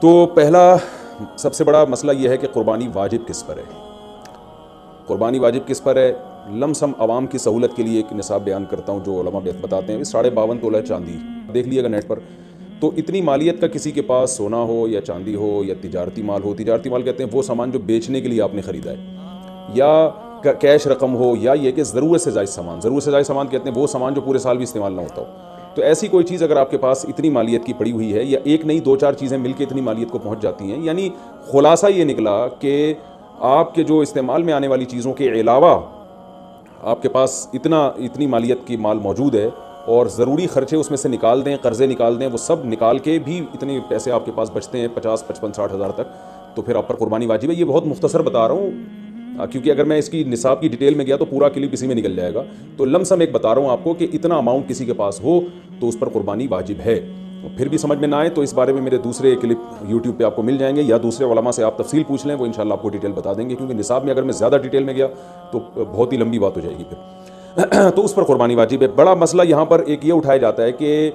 تو پہلا سب سے بڑا مسئلہ یہ ہے کہ قربانی واجب کس پر ہے. قربانی واجب کس پر ہے؟ لم سم عوام کی سہولت کے لیے ایک نصاب بیان کرتا ہوں جو علماء بتاتے ہیں. 52.5 تولہ چاندی دیکھ لیے گا نیٹ پر. تو اتنی مالیت کا کسی کے پاس سونا ہو یا چاندی ہو یا تجارتی مال ہو. تجارتی مال کہتے ہیں وہ سامان جو بیچنے کے لیے آپ نے خریدا ہے, یا کیش رقم ہو, یا یہ کہ ضرورت سے زائد سامان. ضرورت سے زائد سامان کہتے ہیں وہ سامان جو پورے سال بھی استعمال نہ ہوتا ہو. تو ایسی کوئی چیز اگر آپ کے پاس اتنی مالیت کی پڑی ہوئی ہے, یا ایک نہیں 2-4 چیزیں مل کے اتنی مالیت کو پہنچ جاتی ہیں, یعنی خلاصہ یہ نکلا کہ آپ کے جو استعمال میں آنے والی چیزوں کے علاوہ آپ کے پاس اتنی مالیت کی مال موجود ہے, اور ضروری خرچے اس میں سے نکال دیں, قرضے نکال دیں, وہ سب نکال کے بھی اتنے پیسے آپ کے پاس بچتے ہیں 50, 55, 60 ہزار تک, تو پھر آپ پر قربانی واجب ہے. یہ بہت مختصر بتا رہا ہوں کیونکہ اگر میں اس کی نصاب کی ڈیٹیل میں گیا تو پورا کلپ اسی میں نکل جائے گا. تو لم سم ایک بتا رہا ہوں آپ کو کہ اتنا اماؤنٹ کسی کے پاس ہو تو اس پر قربانی واجب ہے. پھر بھی سمجھ میں نہ آئے تو اس بارے میں میرے دوسرے کلپ یوٹیوب پہ آپ کو مل جائیں گے, یا دوسرے علماء سے آپ تفصیل پوچھ لیں, وہ انشاءاللہ آپ کو ڈیٹیل بتا دیں گے. کیونکہ نصاب میں اگر میں زیادہ ڈیٹیل میں گیا تو بہت ہی لمبی بات ہو جائے گی پھر. تو اس پر قربانی واجب ہے. بڑا مسئلہ یہاں پر ایک یہ اٹھایا جاتا ہے کہ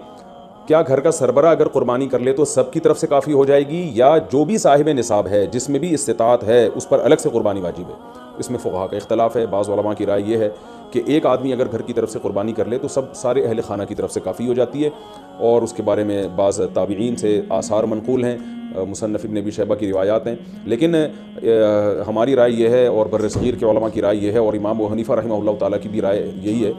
کیا گھر کا سربراہ اگر قربانی کر لے تو سب کی طرف سے کافی ہو جائے گی, یا جو بھی صاحب نصاب ہے جس میں بھی استطاعت ہے اس پر الگ سے قربانی واجب ہے. اس میں فقہا کا اختلاف ہے. بعض علماء کی رائے یہ ہے کہ ایک آدمی اگر گھر کی طرف سے قربانی کر لے تو سارے اہل خانہ کی طرف سے کافی ہو جاتی ہے, اور اس کے بارے میں بعض تابعین سے آثار منقول ہیں, مصنف ابن ابی شیبہ کی روایات ہیں. لیکن ہماری رائے یہ ہے, اور بر صغیر کے علماء کی رائے یہ ہے, اور امام ابو حنیفہ رحمہ اللہ تعالیٰ کی بھی رائے یہی ہے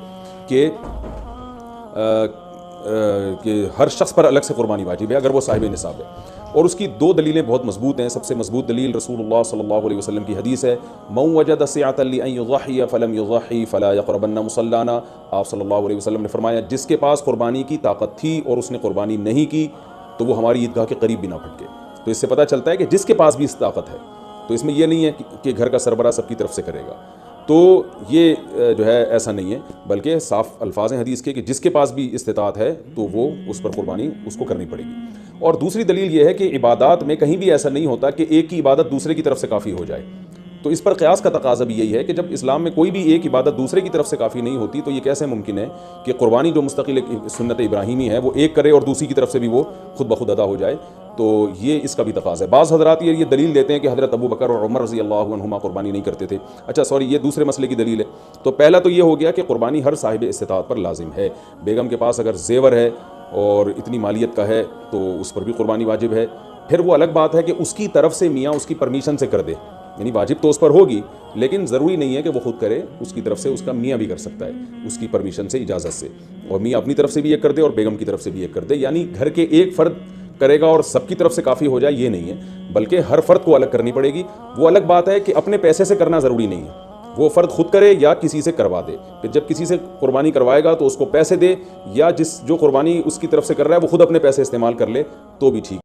کہ ہر شخص پر الگ سے قربانی واجب ہے اگر وہ صاحب نصاب ہے. اور اس کی 2 دلیلیں بہت مضبوط ہیں. سب سے مضبوط دلیل رسول اللہ صلی اللہ علیہ وسلم کی حدیث ہے, من وجد سعة لأن يضحي فلم يضحي فلا يقربن مصلانا. آپ صلی اللہ علیہ وسلم نے فرمایا جس کے پاس قربانی کی طاقت تھی اور اس نے قربانی نہیں کی تو وہ ہماری عیدگاہ کے قریب بھی نہ پھٹکے. تو اس سے پتہ چلتا ہے کہ جس کے پاس بھی اس طاقت ہے, تو اس میں یہ نہیں ہے کہ گھر کا سربراہ سب کی طرف سے کرے گا. تو یہ جو ہے ایسا نہیں ہے, بلکہ صاف الفاظ ہیں حدیث کے کہ جس کے پاس بھی استطاعت ہے تو وہ اس پر قربانی اس کو کرنی پڑے گی. اور دوسری دلیل یہ ہے کہ عبادات میں کہیں بھی ایسا نہیں ہوتا کہ ایک کی عبادت دوسرے کی طرف سے کافی ہو جائے. تو اس پر قیاس کا تقاضا بھی یہی ہے کہ جب اسلام میں کوئی بھی ایک عبادت دوسرے کی طرف سے کافی نہیں ہوتی تو یہ کیسے ممکن ہے کہ قربانی جو مستقل سنت ابراہیمی ہے وہ ایک کرے اور دوسری کی طرف سے بھی وہ خود بخود ادا ہو جائے. تو یہ اس کا بھی تقاضا ہے. بعض حضرات یہ دلیل دیتے ہیں کہ حضرت ابو بکر اور عمر رضی اللہ عنہما قربانی نہیں کرتے تھے. اچھا سوری, یہ دوسرے مسئلے کی دلیل ہے. تو پہلا تو یہ ہو گیا کہ قربانی ہر صاحب استطاعت پر لازم ہے. بیگم کے پاس اگر زیور ہے اور اتنی مالیت کا ہے تو اس پر بھی قربانی واجب ہے. پھر وہ الگ بات ہے کہ اس کی طرف سے میاں اس کی پرمیشن سے کر دے, یعنی واجب تو اس پر ہوگی لیکن ضروری نہیں ہے کہ وہ خود کرے, اس کی طرف سے اس کا میاں بھی کر سکتا ہے اس کی پرمیشن سے, اجازت سے. اور میاں اپنی طرف سے بھی ایک کر دے اور بیگم کی طرف سے بھی ایک کر دے. یعنی گھر کے ایک فرد کرے گا اور سب کی طرف سے کافی ہو جائے یہ نہیں ہے, بلکہ ہر فرد کو الگ کرنی پڑے گی. وہ الگ بات ہے کہ اپنے پیسے سے کرنا ضروری نہیں ہے, وہ فرد خود کرے یا کسی سے کروا دے. پھر جب کسی سے قربانی کروائے گا تو اس کو پیسے دے, یا جو قربانی اس کی طرف سے کر رہا ہے وہ خود اپنے پیسے استعمال کر لے تو بھی ٹھیک.